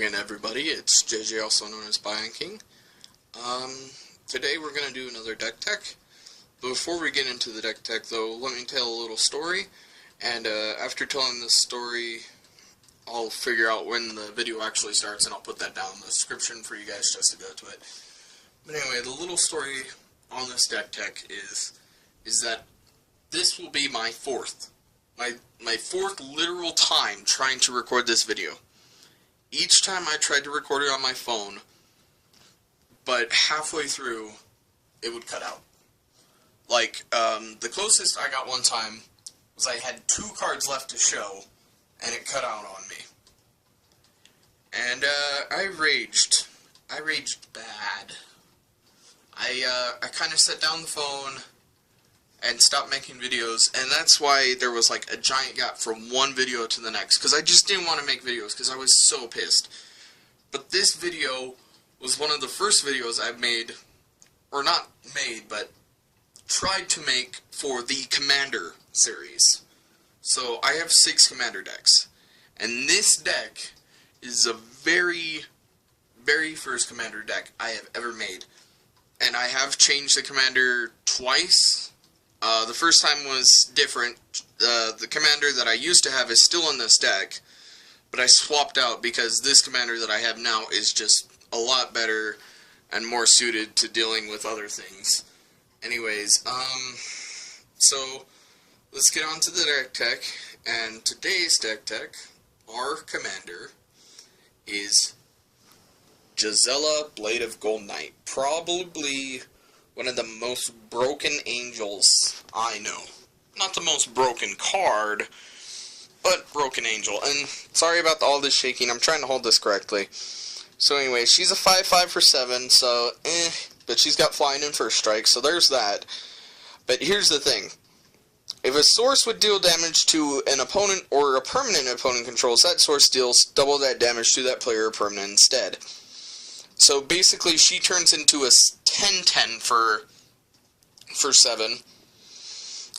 again, everybody. It's JJ, also known as Bion King. Today we're going to do another deck tech. But before we get into the deck tech, though, let me tell a little story. And after telling this story, I'll figure out when the video actually starts, and I'll put that down in the description for you guys just to go to it. But anyway, the little story on this deck tech is that this will be my fourth literal time trying to record this video. Each time I tried to record it on my phone, but halfway through, it would cut out. Like, the closest I got one time was I had 2 cards left to show, and it cut out on me. And, I raged. I raged bad. I kind of set down the phone and stopped making videos, and that's why there was like a giant gap from one video to the next, because I just didn't want to make videos, because I was so pissed. But this video was one of the first videos I've made, or not made, but tried to make for the Commander series. So I have 6 Commander decks, and this deck is the very first Commander deck I have ever made. And I have changed the Commander twice. The first time was different. The Commander that I used to have is still in this deck, but I swapped out because this Commander that I have now is just a lot better and more suited to dealing with other things. Anyways, so let's get on to the deck tech, and today's deck tech, our Commander, is Gisela, Blade of Goldnight. Probably one of the most broken angels I know. Not the most broken card, but broken angel. And sorry about all this shaking, I'm trying to hold this correctly. So anyway, she's a 5/5 for 7, so but she's got flying and first strike, so there's that. But here's the thing. If a source would deal damage to an opponent or a permanent opponent controls, that source deals double that damage to that player or permanent instead. So basically, she turns into a 10/10 for 7.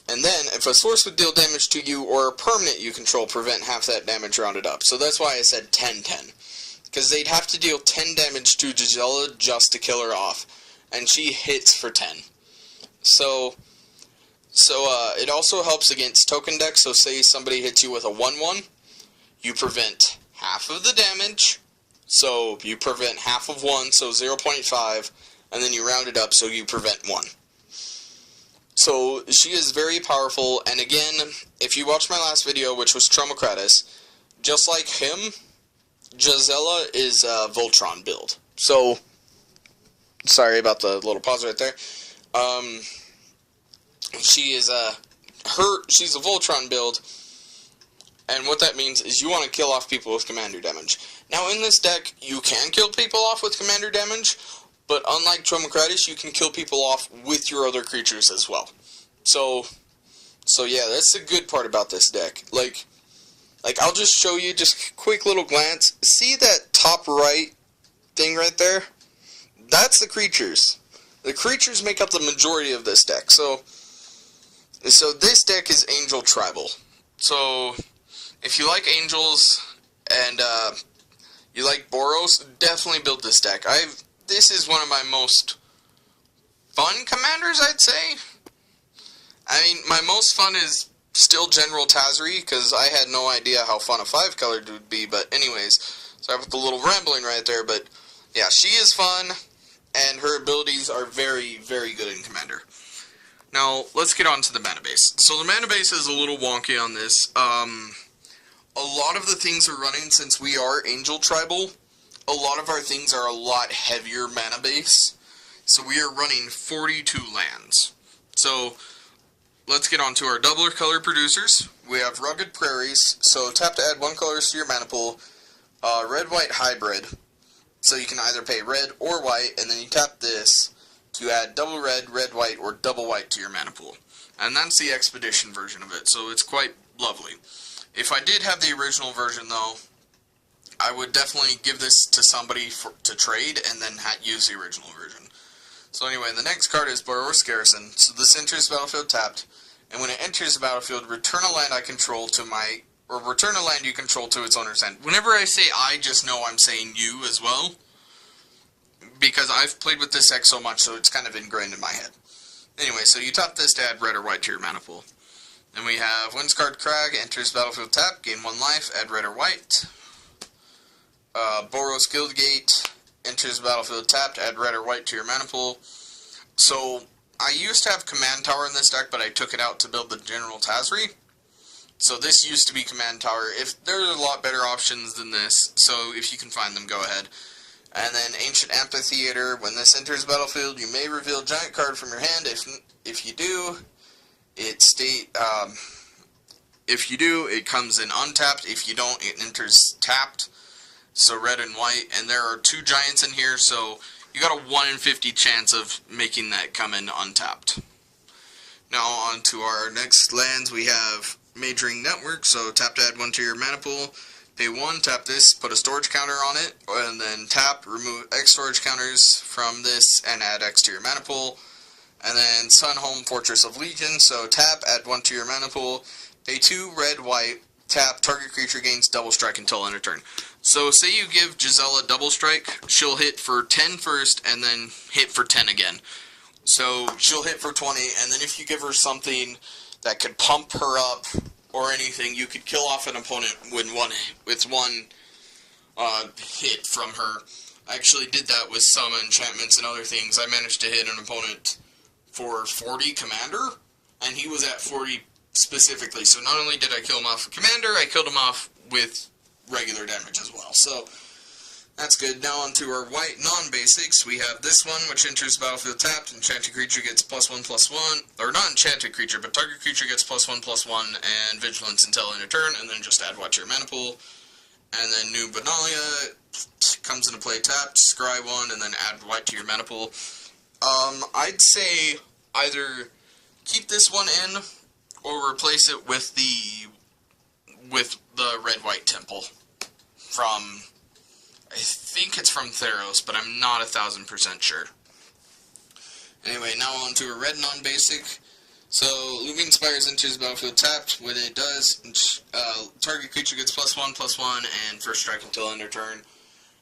And then, if a source would deal damage to you or a permanent you control, prevent half that damage rounded up. So that's why I said 10/10. Because they'd have to deal 10 damage to Gisela just to kill her off. And she hits for 10. So it also helps against token decks. So say somebody hits you with a 1/1, you prevent half of the damage. So you prevent half of 1, so 0.5, and then you round it up so you prevent 1. So she is very powerful, and again, if you watch my last video, which was Tromocratus, just like him, Gisela is a Voltron build. So, sorry about the little pause right there. She's a Voltron build, and what that means is you want to kill off people with commander damage. Now, in this deck, you can kill people off with commander damage, but unlike Tromocratus, you can kill people off with your other creatures as well. So yeah, that's the good part about this deck. Like I'll just show you just a quick little glance. See that top right thing right there? That's the creatures. The creatures make up the majority of this deck. So this deck is Angel Tribal. So if you like angels and you like Boros, definitely build this deck. This is one of my most fun commanders, I'd say. I mean, my most fun is still General Tazri, because I had no idea how fun a 5-colored would be, but anyways, sorry with the little rambling right there, but yeah, she is fun, and her abilities are very, very good in Commander. Now, let's get on to the Metabase. So the Metabase is a little wonky on this. A lot of the things we're running, since we are Angel Tribal, a lot of our things are a lot heavier mana base. So we are running 42 lands. So let's get on to our doubler color producers. We have Rugged Prairies. So tap to add 1 color to your mana pool. Red-white hybrid. So you can either pay red or white, and then you tap this to add double red, red, white, or double white to your mana pool. And that's the Expedition version of it. So it's quite lovely. If I did have the original version, though, I would definitely give this to somebody to trade and then use the original version. So anyway, the next card is Boros Garrison. So this enters the battlefield tapped, and when it enters the battlefield, return a land I control to my or return a land you control to its owner's hand. Whenever I say I, just know I'm saying you as well, because I've played with this deck so much, so it's kind of ingrained in my head. Anyway, so you tap this to add red or white to your mana pool. Then we have Windscarred Crag, enters battlefield tap, gain 1 life, add red or white. Boros Guildgate, enters battlefield tapped, add red or white to your mana pool. So, I used to have Command Tower in this deck, but I took it out to build the General Tazri. So this used to be Command Tower. There's a lot better options than this, so if you can find them, go ahead. And then Ancient Amphitheater, when this enters battlefield, you may reveal a giant card from your hand. If you do, it comes in untapped. If you don't, it enters tapped. So red and white, and there are 2 giants in here, so you got a 1 in 50 chance of making that come in untapped. Now on to our next lands. We have Majoring Network, so tap to add 1 to your mana pool. Pay 1, tap this, put a storage counter on it, and then tap, remove X storage counters from this, and add X to your mana pool. And then Sun Home Fortress of Legion, so tap, add 1 to your mana pool. Pay 2, red, white, tap, target creature gains double strike until end of turn. So say you give Gisela double strike, she'll hit for 10 first, and then hit for 10 again. So she'll hit for 20, and then if you give her something that could pump her up or anything, you could kill off an opponent with one hit from her. I actually did that with some enchantments and other things. I managed to hit an opponent for 40 Commander, and he was at 40 specifically. So not only did I kill him off with Commander, I killed him off with regular damage as well. So that's good. Now on to our white non-basics. We have this one, which enters battlefield tapped. Enchanted creature gets +1/+1. Or not enchanted creature, but target creature gets +1/+1 and vigilance until end of turn, and then just add white to your mana pool. And then New Benalia comes into play tapped, scry 1, and then add white to your mana pool. I'd say either keep this one in or replace it with the red-white temple from, I think it's from Theros, but I'm not 1000% sure. Anyway, now on to a red non-basic. So, Looming Spires enters battlefield tapped. When it does, target creature gets +1/+1 and first strike until end of turn.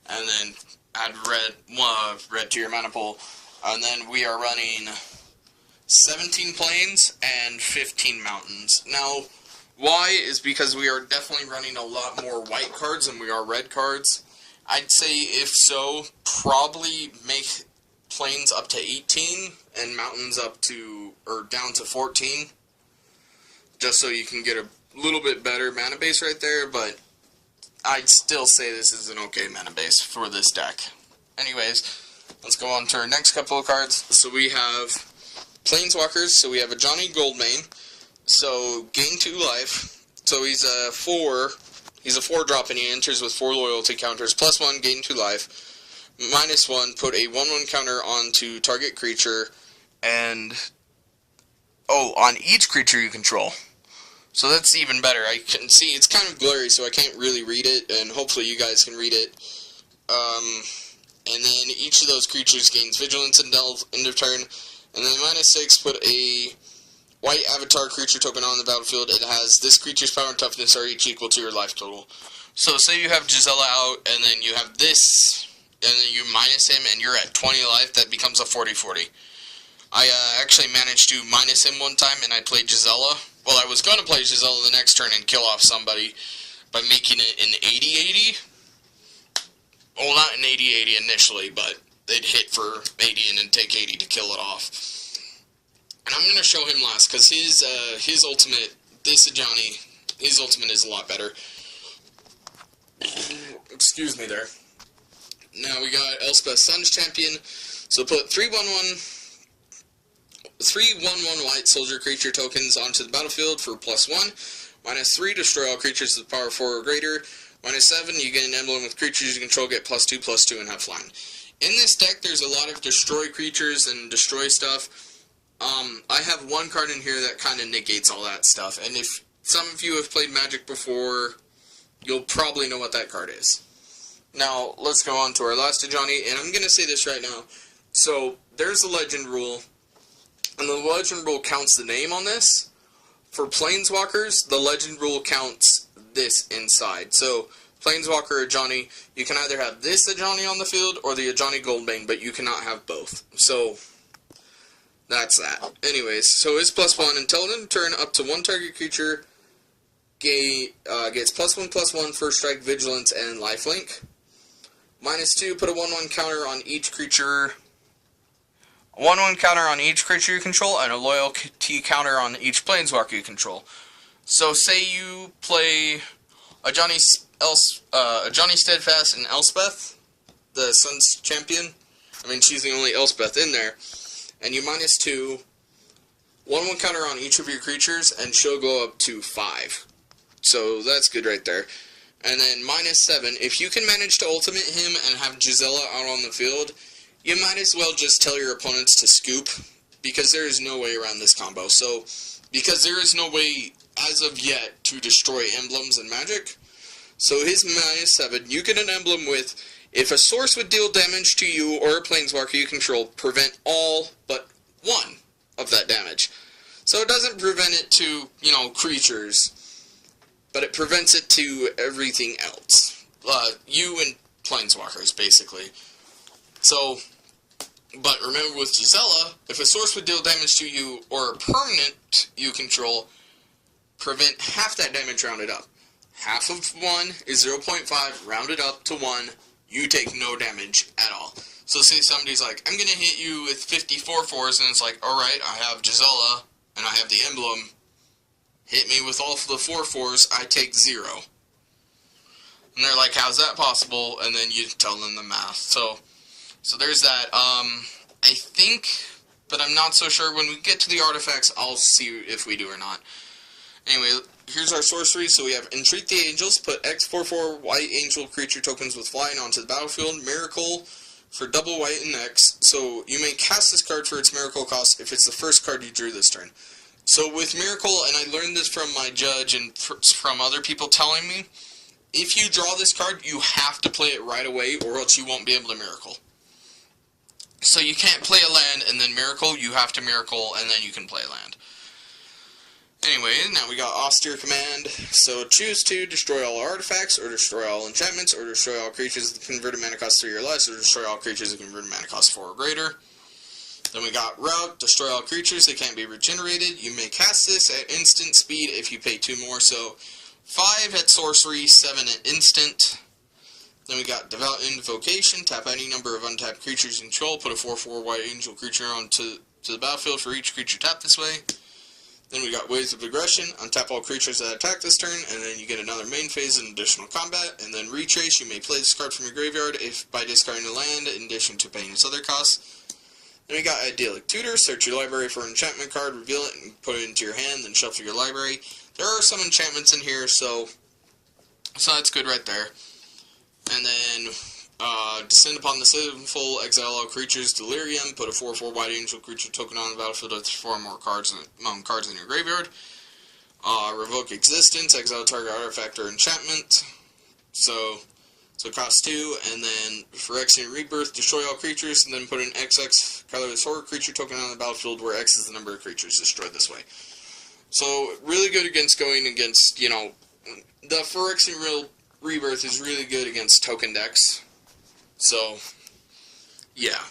And then add red to your mana pool. And then we are running 17 plains and 15 mountains. Now, why is because we are definitely running a lot more white cards than we are red cards. I'd say, if so, probably make plains up to 18 and mountains up to, or down to 14, just so you can get a little bit better mana base right there, but I'd still say this is an okay mana base for this deck. Anyways, let's go on to our next couple of cards. So we have Planeswalkers. So we have a Johnny Goldmane. So gain 2 life. So he's a 4. He's a 4-drop, and he enters with 4 loyalty counters. +1, gain 2 life. -1, put a 1/1 counter onto target creature, and on each creature you control. So that's even better. I can see it's kind of blurry, so I can't really read it, and hopefully you guys can read it. And then each of those creatures gains vigilance until end of turn. And then -6, put a white avatar creature token on the battlefield. It has this creature's power and toughness are each equal to your life total. So say you have Gisela out, and then you have this, and then you minus him, and you're at 20 life, that becomes a 40/40. I actually managed to minus him one time, and I played Gisela. Well, I was going to play Gisela the next turn and kill off somebody by making it an 80/80. Well, not an 80/80 initially, but they'd hit for 80 and then take 80 to kill it off. And I'm going to show him last, because his ultimate, this Johnny, his ultimate is a lot better. Excuse me there. Now we got Elspeth Sun's Champion. So put 3/1/1 white soldier creature tokens onto the battlefield for +1. -3, destroy all creatures with power 4 or greater. -7, you get an emblem with creatures you control, get +2/+2, and have flying. In this deck, there's a lot of destroy creatures and destroy stuff. I have one card in here that kind of negates all that stuff. And if some of you have played Magic before, you'll probably know what that card is. Now, let's go on to our last Johnny, and I'm going to say this right now. So, there's a legend rule, and the legend rule counts the name on this. For Planeswalkers, the legend rule counts this inside. So, Planeswalker or Ajani, you can either have this Ajani on the field or the Ajani Goldbane, but you cannot have both. So, that's that. Anyways, so his +1, until end of turn, up to one target creature gets +1/+1 first strike, vigilance, and lifelink. -2, put a 1/1 counter on each creature. A 1/1 counter on each creature you control, and a loyalty counter on each planeswalker you control. So say you play Ajani Steadfast and Elspeth, the Sun's champion. I mean, she's the only Elspeth in there. And you -2, 1/1 counter on each of your creatures, and she'll go up to 5. So that's good right there. And then -7, if you can manage to ultimate him and have Gisela out on the field, you might as well just tell your opponents to scoop, because there is no way around this combo. So, because there is no way, as of yet, to destroy emblems in Magic, so his -7, you get an emblem with, if a source would deal damage to you or a planeswalker you control, prevent all but one of that damage. So it doesn't prevent it to, creatures, but it prevents it to everything else. You and planeswalkers, basically. So, but remember with Gisela, if a source would deal damage to you or a permanent you control, prevent half that damage rounded up. Half of 1 is 0.5, rounded up to 1, you take no damage at all. So say somebody's like, I'm going to hit you with 54 4s, and it's like, alright, I have Gisela, and I have the emblem. Hit me with all the 4/4s, I take 0. And they're like, how's that possible? And then you tell them the math. So there's that. I think, but I'm not so sure. When we get to the artifacts, I'll see if we do or not. Anyway, here's our sorcery. So we have Entreat the Angels, put X 4/4 white angel creature tokens with flying onto the battlefield. Miracle for double white and X. So you may cast this card for its miracle cost if it's the first card you drew this turn. So with Miracle, and I learned this from my judge and from other people telling me, if you draw this card, you have to play it right away, or else you won't be able to Miracle. So you can't play a land and then Miracle, you have to Miracle, and then you can play a land. Anyway, now we got Austere Command. So choose to destroy all artifacts, or destroy all enchantments, or destroy all creatures with converted mana cost 3 or less, or destroy all creatures with converted mana cost 4 or greater. Then we got Route, destroy all creatures that can't be regenerated. You may cast this at instant speed if you pay 2 more, so 5 at sorcery, 7 at instant. Then we got Devout Invocation, tap any number of untapped creatures you control, put a 4/4 white angel creature onto the battlefield for each creature tapped this way. Then we got Waves of Aggression, untap all creatures that attack this turn, and then you get another main phase and additional combat. And then Retrace, you may play this card from your graveyard if by discarding a land in addition to paying its other costs. Then we got Idyllic Tutor, search your library for an enchantment card, reveal it, and put it into your hand, then shuffle your library. There are some enchantments in here, so that's good right there. And then, descend upon the sinful, exile all creatures, Delirium, put a 4/4 white angel creature token on the battlefield with 4 more cards in your graveyard. Revoke existence, exile target artifact or enchantment. So it costs 2, and then Phyrexian Rebirth, destroy all creatures, and then put an XX colorless horror creature token on the battlefield where X is the number of creatures destroyed this way. So, really good against going against, the Phyrexian Rebirth is really good against token decks. So, yeah.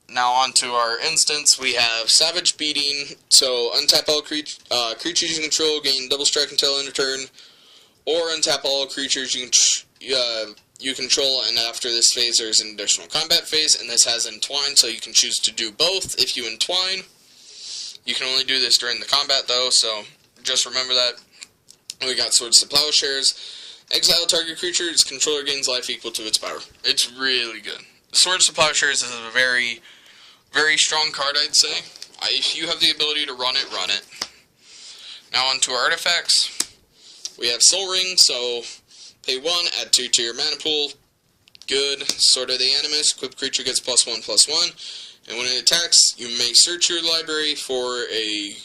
Now on to our instance, we have Savage Beating, so untap all creatures you control, gain double strike until end of turn, or untap all creatures you control, and after this phase there's an additional combat phase, and this has Entwine, so you can choose to do both if you Entwine. You can only do this during the combat though, so just remember that. And we got Swords to Plowshares. Exile target creature, its controller gains life equal to its power. It's really good. Swords to Plowshares is a very, very strong card, I'd say. If you have the ability to run it, run it. Now on to our artifacts. We have Soul Ring, so pay 1, add 2 to your mana pool. Good. Sword of the Animus, equipped creature gets +1/+1. And when it attacks, you may search your library for a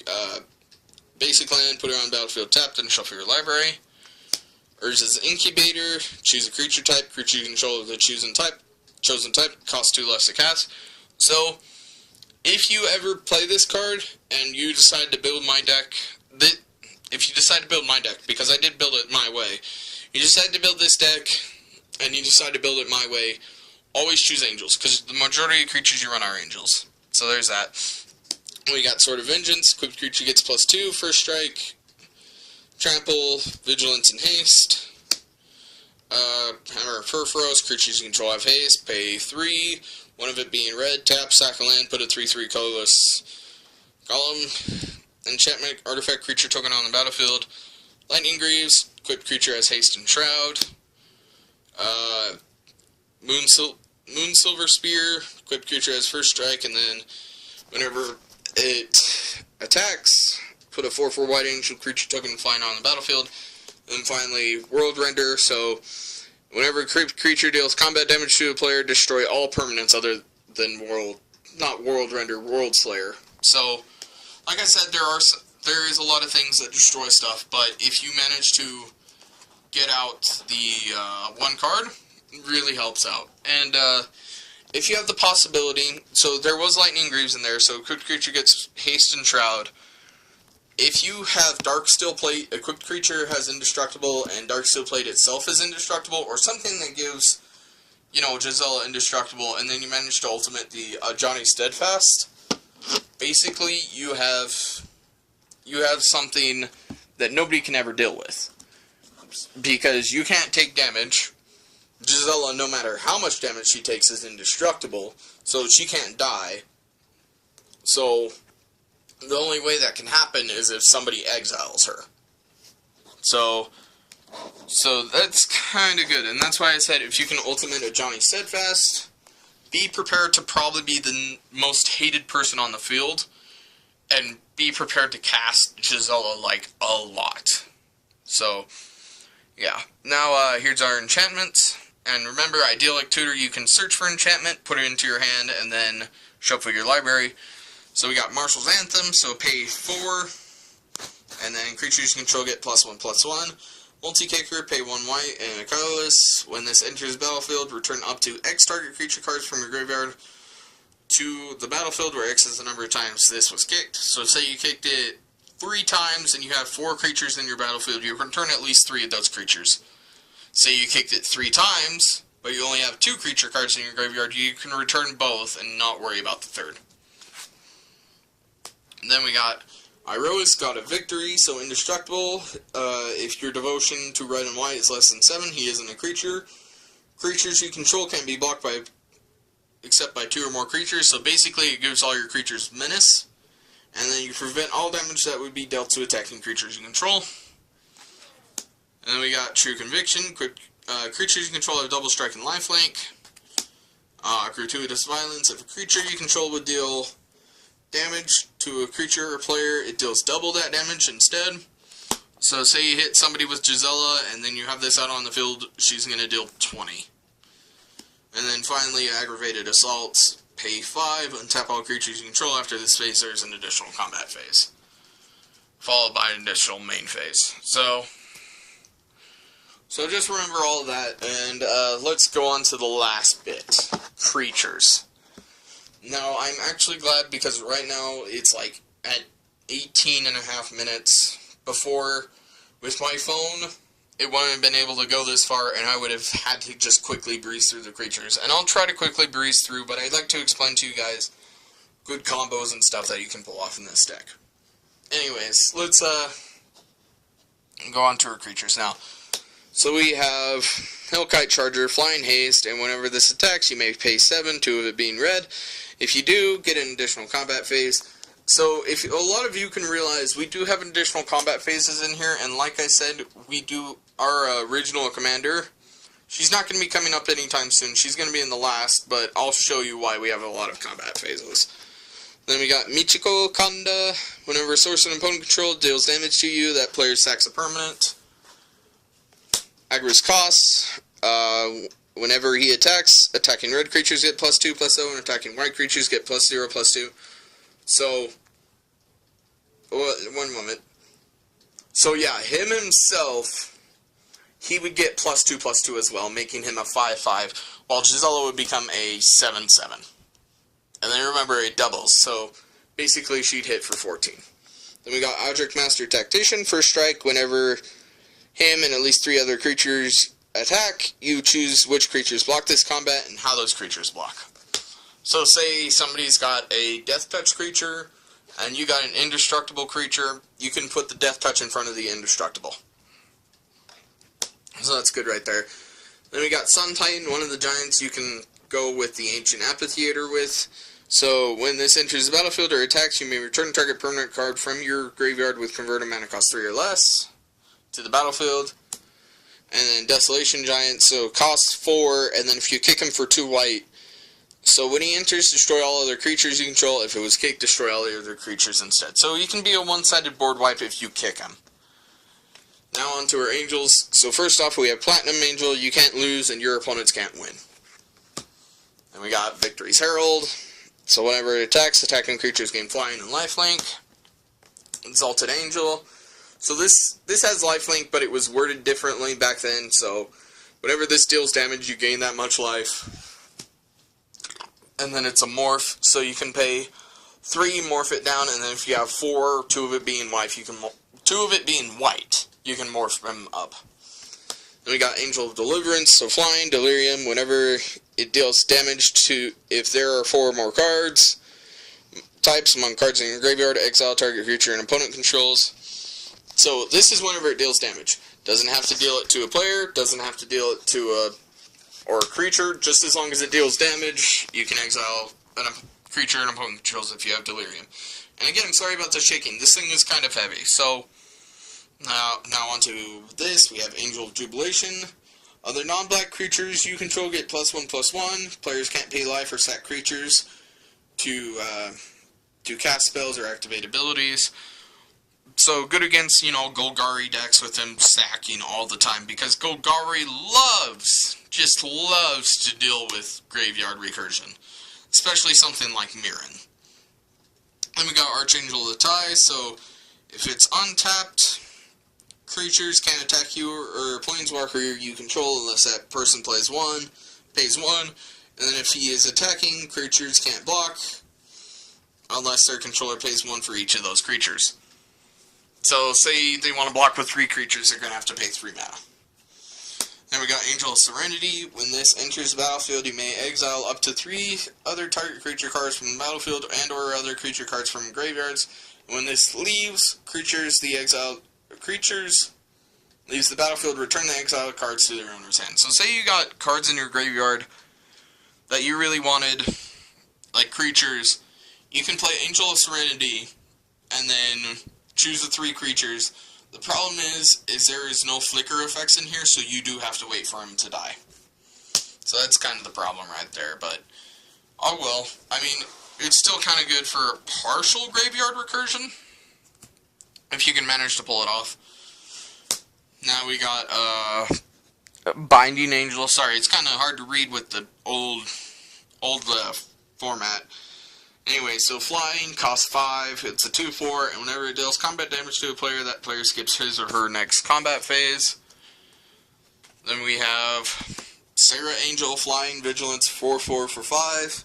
basic land, put it on battlefield tapped, and shuffle your library. Urza's Incubator, choose a creature type, creature you control of the chosen type, costs 2 less to cast. So, if you ever play this card, and you decide to build my deck, if you decide to build my deck, because I did build it my way, you decide to build this deck, and you decide to build it my way, always choose angels, because the majority of creatures you run are angels. So there's that. We got Sword of Vengeance. Equipped creature gets +2, first strike, trample, vigilance, and haste. Hammer of Furfurous, creatures you control have haste, pay 3, one of it being red, tap, sack a land, put a 3/3 colorless golem. Enchantment, artifact, creature token on the battlefield. Lightning Greaves, equipped creature has haste and shroud. Moon Silver Spear, equipped creature has first strike, and then whenever it attacks, put a 4/4 white angel creature token flying on the battlefield. And finally, World Render, so whenever a creature deals combat damage to a player, destroy all permanents other than not World Render, World Slayer. So, like I said, there is a lot of things that destroy stuff, but if you manage to get out the one card, it really helps out. And if you have the possibility, so there was Lightning Greaves in there, so equipped creature gets haste and shroud. If you have Dark Steel Plate, equipped creature has indestructible, and Dark Steel Plate itself is indestructible, or something that gives, you know, Gisela indestructible, and then you manage to ultimate the Johnny Steadfast, basically you have something that nobody can ever deal with. Because you can't take damage. Gisela, no matter how much damage she takes, is indestructible, so she can't die. So the only way that can happen is if somebody exiles her. So that's kind of good, and that's why I said if you can ultimate a Johnny Steadfast, be prepared to probably be the most hated person on the field, and be prepared to cast Gisela, like, a lot. So, yeah. Now, here's our enchantments. And remember, Idyllic Tutor, you can search for enchantment, put it into your hand, and then shuffle your library. So we got Marshal's Anthem, so pay 4, and then creatures you control get +1/+1. Multi-kicker, pay 1 white, and a colorless. When this enters the battlefield, return up to X target creature cards from your graveyard to the battlefield, where X is the number of times this was kicked. So say you kicked it 3 times, and you have 4 creatures in your battlefield, you return at least 3 of those creatures. Say you kicked it 3 times, but you only have 2 creature cards in your graveyard, you can return both and not worry about the third. And then we got Iroas, God of Victory, so indestructible. If your devotion to red and white is less than 7, he isn't a creature. Creatures you control can't be blocked by except by 2 or more creatures, so basically it gives all your creatures menace. And then you prevent all damage that would be dealt to attacking creatures you control. And then we got True Conviction. Creatures you control have double strike and lifelink. Gratuitous Violence. If a creature you control would deal damage to a creature or player, it deals double that damage instead. So say you hit somebody with Gisela, and then you have this out on the field, she's going to deal 20. And then finally, Aggravated Assaults. Pay 5, untap all creatures you control. After this phase, there's an additional combat phase, followed by an additional main phase. So just remember all of that, and let's go on to the last bit. Creatures. Now, I'm actually glad because right now it's like at 18.5 minutes. Before, with my phone, it wouldn't have been able to go this far, and I would have had to just quickly breeze through the creatures. And I'll try to quickly breeze through, but I'd like to explain to you guys good combos and stuff that you can pull off in this deck. Anyways, let's go on to our creatures now. So we have Hellkite Charger, Flying Haste, and whenever this attacks, you may pay 7, 2 of it being red. If you do, get an additional combat phase. So, if a lot of you can realize, we do have additional combat phases in here, and like I said, we do, our original commander, she's not going to be coming up anytime soon, she's going to be in the last, but I'll show you why we have a lot of combat phases. Then we got Michiko Kanda, whenever a source and opponent control deals damage to you, that player sacks a permanent. Agris Koss, whenever he attacks, attacking red creatures get +2/+0, and attacking white creatures get +0/+2. So, one moment. So yeah, him himself, he would get +2/+2 as well, making him a 5/5, while Gisela would become a 7/7. And then remember, it doubles, so basically she'd hit for 14. Then we got Object Master Tactician. First strike, whenever him and at least 3 other creatures attack, you choose which creatures block this combat and how those creatures block. So say somebody's got a Death Touch creature, and you got an Indestructible creature, you can put the Death Touch in front of the Indestructible. So that's good right there. Then we got Sun Titan, one of the giants you can go with the Ancient Amphitheater with. So when this enters the battlefield or attacks, you may return target permanent card from your graveyard with converted mana cost 3 or less to the battlefield. And then Desolation Giant, so costs 4, and then if you kick him for 2 white, so when he enters, destroy all other creatures you control. If it was kicked, destroy all the other creatures instead. So you can be a one-sided board wipe if you kick him. Now on to our angels. So first off, we have Platinum Angel. You can't lose and your opponents can't win. And we got Victory's Herald. So whenever it attacks, attacking creatures gain flying and lifelink. Exalted Angel. So this has lifelink, but it was worded differently back then. So whenever this deals damage, you gain that much life. And then it's a morph, so you can pay 3, morph it down, and then if you have 4, 2 of it being white, you can morph them up. Then we got Angel of Deliverance, so flying, Delirium, whenever it deals damage to, if there are 4 or more cards, types among cards in your graveyard, exile target creature and opponent controls. So this is whenever it deals damage. Doesn't have to deal it to a player, doesn't have to deal it to a creature, just as long as it deals damage, you can exile a creature and opponent controls if you have Delirium. And again, I'm sorry about the shaking. This thing is kind of heavy. So, now onto this. We have Angel of Jubilation. Other non-black creatures you control get +1/+1. Players can't pay life or sack creatures to cast spells or activate abilities. So good against, Golgari decks with them sacking all the time, because Golgari just loves to deal with graveyard recursion, especially something like Mirren. Then we got Archangel of the Tie, so if it's untapped, creatures can't attack you or a planeswalker you control unless that person pays 1, and then if he is attacking, creatures can't block unless their controller pays 1 for each of those creatures. So, say they want to block with 3 creatures, they're going to have to pay 3 mana. Then we got Angel of Serenity. When this enters the battlefield, you may exile up to 3 other target creature cards from the battlefield and or other creature cards from graveyards. When this leaves leaves the battlefield, return the exiled cards to their owner's hand. So say you got cards in your graveyard that you really wanted, like creatures, you can play Angel of Serenity and then choose the 3 creatures. The problem is there is no flicker effects in here, so you do have to wait for him to die. So that's kind of the problem right there, but oh well. I mean, it's still kind of good for partial graveyard recursion, if you can manage to pull it off. Now we got Binding Angel. Sorry, it's kind of hard to read with the old format. Anyway, so flying costs 5, it's a 2/4, and whenever it deals combat damage to a player, that player skips his or her next combat phase. Then we have Sarah Angel, flying, vigilance, 4/4 for 5.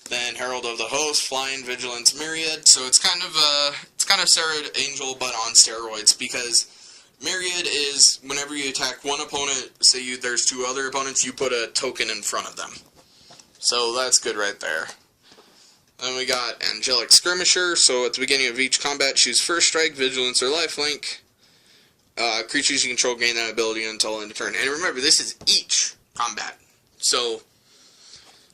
Then Herald of the Host, flying, vigilance, myriad. So it's kind of Sarah Angel, but on steroids, because myriad is whenever you attack one opponent, say there's 2 other opponents, you put a token in front of them. So that's good right there. Then we got Angelic Skirmisher, so at the beginning of each combat, choose First Strike, Vigilance, or Lifelink. Creatures you control gain that ability until end of turn. And remember, this is each combat. So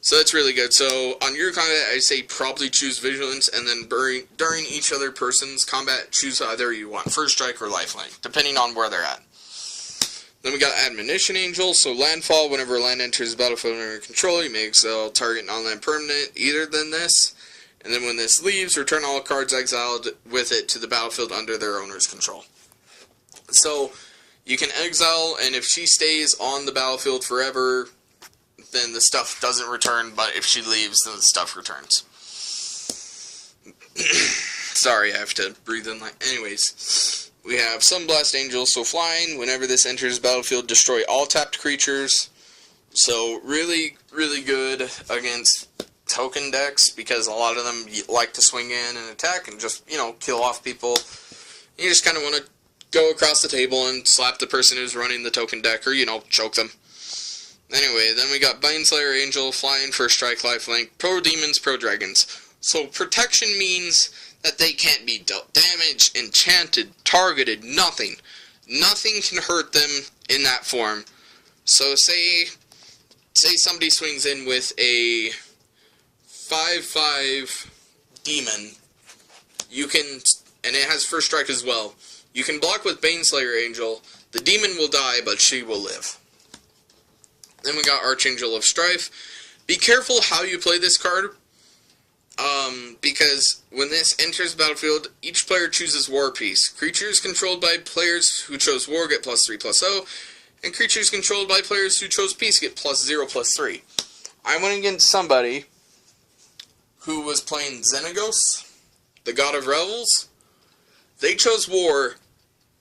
that's really good. So on your combat, I say probably choose Vigilance, and then during each other person's combat, choose either you want First Strike or Lifelink, depending on where they're at. Then we got Admonition Angel, so landfall, whenever land enters the battlefield under your control, you may exile target non-land permanent either than this, and then when this leaves, return all cards exiled with it to the battlefield under their owner's control. So, you can exile, and if she stays on the battlefield forever, then the stuff doesn't return, but if she leaves, then the stuff returns. Sorry, I have to breathe in like... Anyways... We have Sunblast Angel, so flying, whenever this enters the battlefield, destroy all tapped creatures. So really, really good against token decks, because a lot of them like to swing in and attack and just, you know, kill off people. You just kind of want to go across the table and slap the person who's running the token deck, or, you know, choke them. Anyway, then we got Baneslayer Angel, Flying, First Strike, Lifelink, Pro Demons, Pro Dragons. So protection means that they can't be dealt damage, enchanted, targeted, nothing. Nothing can hurt them in that form. So say somebody swings in with a 5/5 demon, you can, and it has First Strike as well, you can block with Baneslayer Angel, the demon will die, but she will live. Then we got Archangel of Strife. Be careful how you play this card, because when this enters the battlefield, each player chooses War Piece. Creatures controlled by players who chose War get +3/+0, and creatures controlled by players who chose Peace get +0/+3. I went against somebody who was playing Xenagos, the God of Revels. They chose War,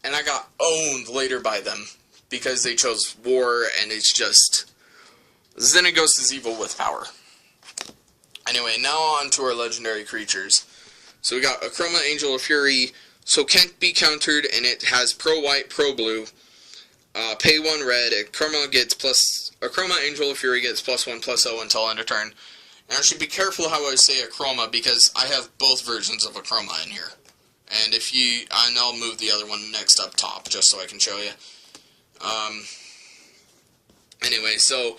and I got owned later by them because they chose War, and it's just, Xenagos is evil with power. Anyway, now on to our legendary creatures. So we got Achroma Angel of Fury, so can't be countered, and it has Pro White, Pro Blue. Pay 1 red, Achroma Angel of Fury gets +1/+0 until end of turn. And I should be careful how I say Achroma, because I have both versions of Achroma in here. And and I'll move the other one next up top, just so I can show you. Anyway, so,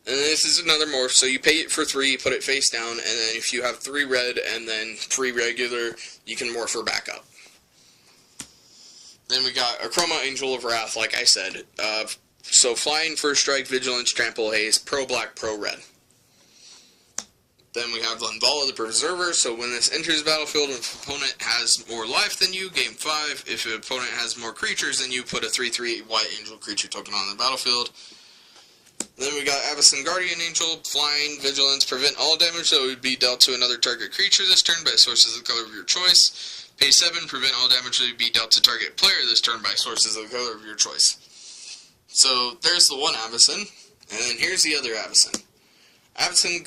and this is another morph, so you pay it for 3, put it face down, and then if you have 3 red and then 3 regular, you can morph her back up. Then we got Achroma Angel of Wrath, like I said. So Flying, First Strike, Vigilance, Trample, Haste, Pro Black, Pro Red. Then we have Lunvala the Preserver, so when this enters the battlefield, if an opponent has more life than you, game 5. If an opponent has more creatures than you, put a 3/3 white angel creature token on the battlefield. Then we got Avacyn Guardian Angel, Flying, Vigilance, prevent all damage that would be dealt to another target creature this turn by sources of the color of your choice. Pay 7, prevent all damage that would be dealt to target player this turn by sources of the color of your choice. So there's the one Avacyn, and then here's the other Avacyn. Avacyn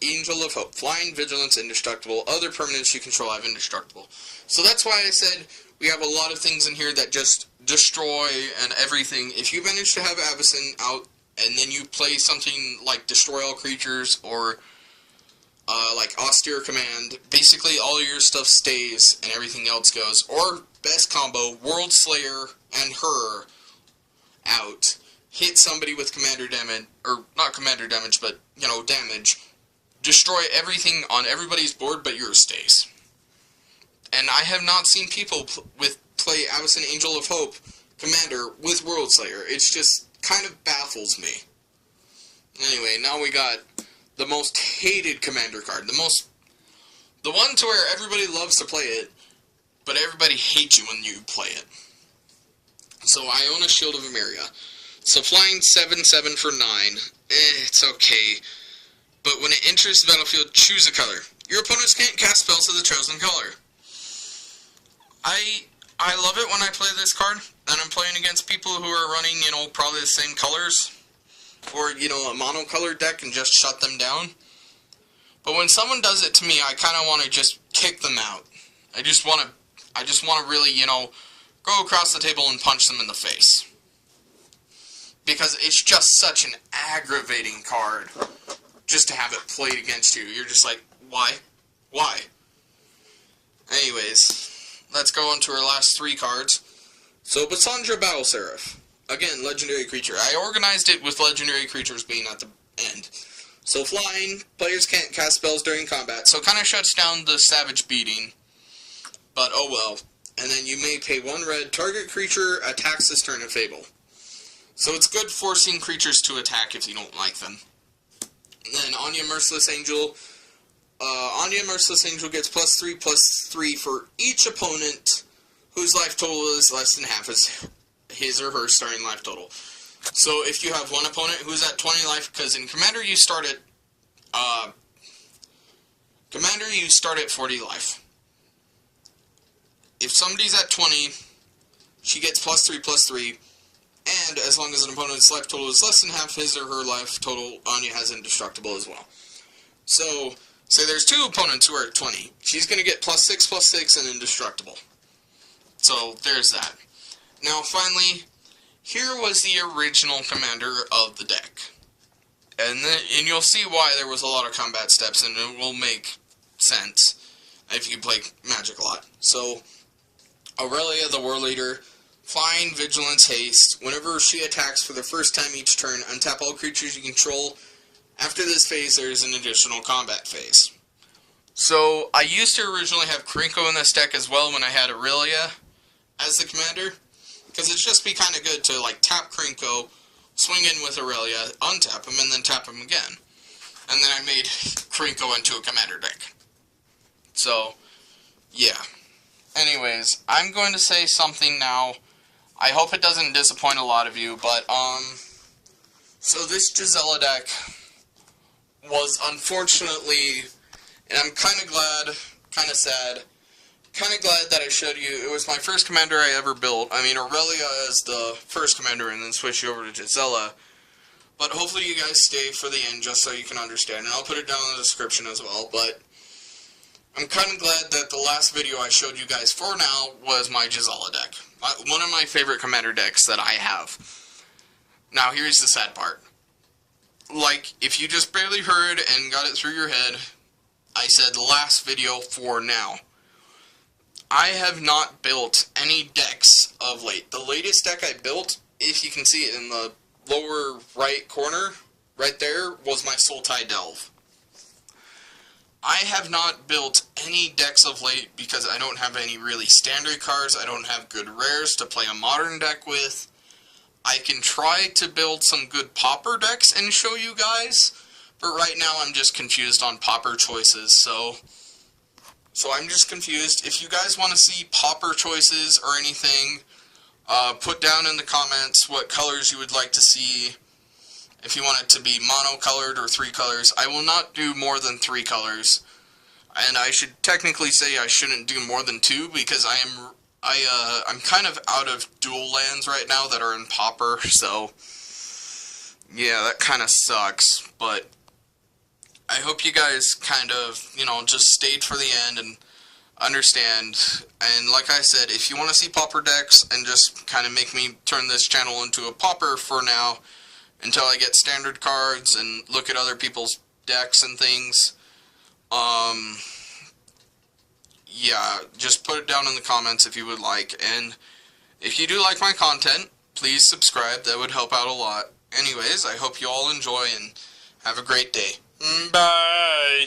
Angel of Hope, Flying, Vigilance, Indestructible. Other permanents you control have Indestructible. So that's why I said we have a lot of things in here that just destroy and everything. If you manage to have Avacyn out, and then you play something like Destroy All Creatures, or like Austere Command, basically all your stuff stays and everything else goes. Or, best combo, World Slayer and her out. Hit somebody with commander damage, or not commander damage, but, you know, damage. Destroy everything on everybody's board, but yours stays. And I have not seen people play Avacyn Angel of Hope commander with World Slayer. It's just kind of baffles me. Anyway, now we got the most hated commander card. The one to where everybody loves to play it, but everybody hates you when you play it. So I own a Shield of Emeria. So Flying 7/7 for 9, it's okay. But when it enters the battlefield, choose a color. Your opponents can't cast spells of the chosen color. I love it when I play this card, and I'm playing against people who are running, you know, probably the same colors, or, you know, a monocolored deck and just shut them down. But when someone does it to me, I kind of want to just kick them out. I just want to really, you know, go across the table and punch them in the face. Because it's just such an aggravating card just to have it played against you. You're just like, why? Why? Anyways, let's go on to our last 3 cards. So, Cassandra Battle Seraph. Again, legendary creature. I organized it with legendary creatures being at the end. So, Flying, players can't cast spells during combat, so it kind of shuts down the Savage Beating. But, oh well. And then you may pay 1 red, target creature attacks this turn in Fable. So it's good forcing creatures to attack if you don't like them. And then Anya Merciless Angel. Anya Merciless Angel gets +3/+3 for each opponent whose life total is less than half his or her starting life total. So if you have one opponent who's at 20 life, because in Commander you start at 40 life. If somebody's at 20, she gets +3/+3. and as long as an opponent's life total is less than half his or her life total, Anya has indestructible as well. So, say there's two opponents who are at 20. She's going to get +6/+6 and indestructible. So, there's that. Now, finally, here was the original commander of the deck. And you'll see why there was a lot of combat steps, and it will make sense if you play Magic a lot. So, Aurelia, the War Leader, Flying, Vigilance, Haste. Whenever she attacks for the first time each turn, untap all creatures you control. After this phase, there is an additional combat phase. So, I used to originally have Krinko in this deck as well when I had Aurelia as the commander, because it'd just be kind of good to, like, tap Krinko, swing in with Aurelia, untap him, and then tap him again. And then I made Krinko into a commander deck. So, yeah. Anyways, I'm going to say something now. I hope it doesn't disappoint a lot of you, but, so this Gisela deck was unfortunately, and I'm kind of glad, kind of sad, kind of glad that I showed you. It was my first commander I ever built. I mean, Aurelia is the first commander, and then switch you over to Gisela. But hopefully you guys stay for the end, just so you can understand. And I'll put it down in the description as well. But I'm kind of glad that the last video I showed you guys for now was my Gisela deck. One of my favorite commander decks that I have. Now, here's the sad part. Like, if you just barely heard and got it through your head, I said last video for now. I have not built any decks of late. The latest deck I built, if you can see it in the lower right corner, right there, was my Sultai Delve. I have not built any decks of late because I don't have any really standard cards. I don't have good rares to play a modern deck with. I can try to build some good popper decks and show you guys, but right now I'm just confused on popper choices, so I'm just confused. If you guys want to see popper choices or anything, put down in the comments what colors you would like to see. If you want it to be mono-colored or 3 colors, I will not do more than 3 colors. And I should technically say I shouldn't do more than 2 because I'm kind of out of dual lands right now that are in popper, so yeah, that kind of sucks. But I hope you guys kind of, just stayed for the end and understand. And like I said, if you want to see popper decks and just kind of make me turn this channel into a popper for now, until I get standard cards and look at other people's decks and things, yeah, just put it down in the comments if you would like. And if you do like my content, please subscribe. That would help out a lot. Anyways, I hope you all enjoy and have a great day. Bye!